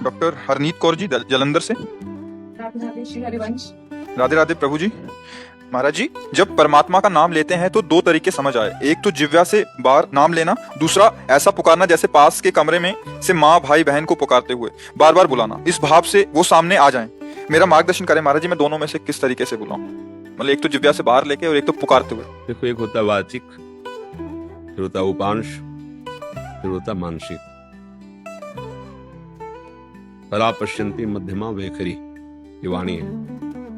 Doctor Harneet Kaur ji Jalandhar से। राधे राधे श्री हरिवंश। राधे राधे प्रभु जी। महाराज जी, जब परमात्मा का नाम लेते हैं तो दो तरीके समझ आए। एक तो जिह्वा से बाहर नाम लेना, दूसरा ऐसा पुकारना जैसे पास के कमरे में से माँ भाई बहन को पुकारते हुए बार बार बुलाना, इस भाव से वो सामने आ जाएं। मेरा मार्गदर्शन करें महाराज जी, मैं दोनों में से किस तरीके से बुलाऊं? मतलब एक तो जिह्वा से बाहर लेके और एक तो पुकारते हुए। देखो, एक होता वाचिक, फिर होता उपांश, फिर होता मानसिक। परा पश्यंती मध्यमा वैखरी, ये वाणी है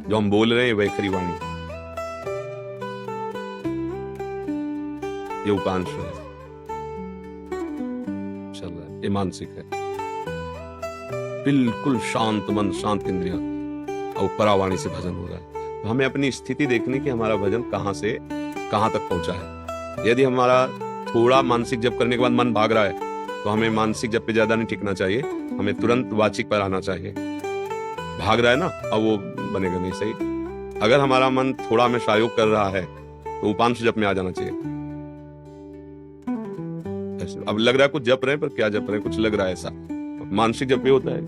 जो हम बोल रहे हैं, वैखरी वाणी, ये उपांश है, चल रहा है, ये मानसिक है। बिल्कुल शांत मन, शांत इंद्रिया, और परावाणी से भजन हो रहा है। तो हमें अपनी स्थिति देखनी कि हमारा भजन कहां से कहां तक पहुंचा है। यदि हमारा थोड़ा मानसिक जप करने के बाद मन भाग रहा है तो हमें मानसिक जप पे ज्यादा नहीं टिकना चाहिए, हमें तुरंत वाचिक पर आना चाहिए। भाग रहा है ना, अब वो बनेगा नहीं सही। अगर हमारा मन थोड़ा हमें सहयोग कर रहा है तो उपांश जप में आ जाना चाहिए। अब लग रहा है कुछ जप रहे हैं, पर क्या जप रहे हैं, कुछ लग रहा है ऐसा। मानसिक जप ये होता है,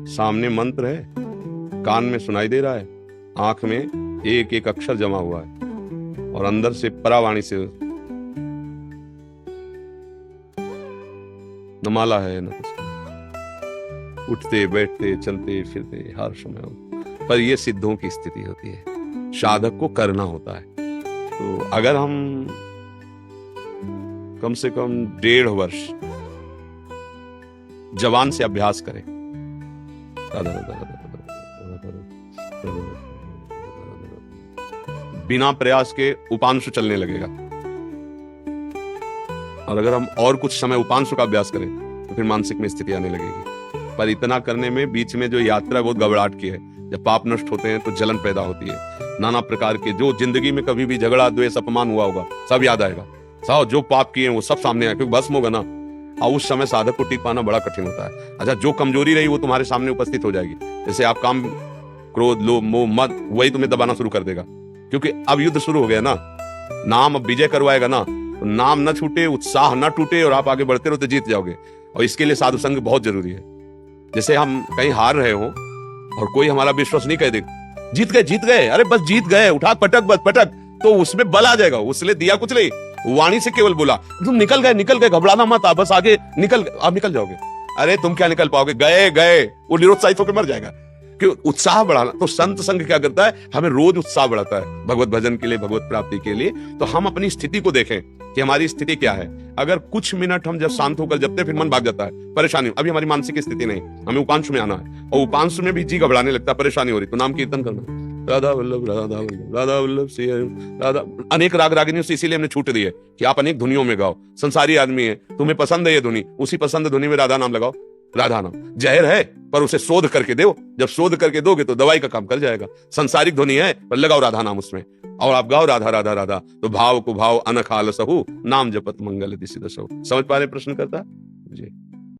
सामने मंत्र है, कान में सुनाई दे रहा है, आंख में एक एक अक्षर जमा हुआ है, और अंदर से परावाणी से न माला है न कुछ। उठते बैठते चलते फिरते हर समय, पर यह सिद्धों की स्थिति होती है, साधक को करना होता है। तो अगर हम कम से कम 1.5 वर्ष जवान से अभ्यास करें, बिना प्रयास के उपांशु चलने लगेगा। और अगर हम और कुछ समय उपांशु का अभ्यास करें तो फिर मानसिक में स्थिति आने लगेगी। पर इतना करने में बीच में जो यात्रा बहुत घबराहट की है, जब पाप नष्ट होते हैं तो जलन पैदा होती है, नाना प्रकार के जो जिंदगी में कभी भी झगड़ा द्वेष अपमान हुआ होगा सब याद आएगा, सब जो पाप किए वो सब सामने आए, क्योंकि भस्म होगा ना। और उस समय साधक को टिक पाना बड़ा कठिन होता है। अच्छा, जो कमजोरी रही वो तुम्हारे सामने उपस्थित हो जाएगी। जैसे आप काम, क्रोध, लोभ, मोह, मद, वही तुम्हें दबाना शुरू कर देगा, क्योंकि अब युद्ध शुरू हो गया ना। नाम अब विजय करवाएगा ना, तो नाम न छूटे, उत्साह न टूटे, और आप आगे बढ़ते रहो तो जीत जाओगे। और इसके लिए साधु संग बहुत जरूरी है। जैसे हम कहीं हार रहे हो और कोई हमारा विश्वास नहीं कह दे, जीत गए, अरे बस जीत गए, उठा पटक बस पटक, तो उसमें बल आ जाएगा। उसने दिया कुछ नहीं, वाणी से केवल बोला तुम निकल गए, घबराना मत, बस आगे आप निकल जाओगे। अरे तुम क्या निकल पाओगे, गए, वो निरुत्साहित होकर मर जाएगा। क्यों? उत्साह बढ़ाना। तो संत संग क्या करता है, हमें रोज उत्साह बढ़ाता है भगवत भजन के लिए, भगवत प्राप्ति के लिए। तो हम अपनी स्थिति को देखें कि हमारी स्थिति क्या है। अगर कुछ मिनट हम जब शांत होकर जपते फिर मन भाग जाता है, परेशानी, अभी हमारी मानसिक स्थिति नहीं, हमें उपांश में आना है, और उपांश में भी जी घबराने लगता है, परेशानी हो रही, तो नाम कीर्तन करना, राधा वल्लभ राधा वल्लभ राधा वल्लभ श्री राधा। अनेक राग रागिनियों से इसीलिए हमने छूट दी है कि आप अनेक धुनियों में गाओ। संसारी आदमी है, तुम्हें पसंद है ये धुनी, उसी पसंद धुनी में राधा नाम लगाओ। राधा नाम जहर है, पर उसे शोध करके दो, जब शोध करके दोगे तो दवाई का काम कर जाएगा। संसारिक ध्वनि है, पर लगाओ राधा नाम उसमें, और आप गाओ राधा राधा राधा, तो भाव को भाव अनखाल सहु, नाम जपत मंगल दिशि दसहु। समझ पा रहे प्रश्न करता जी?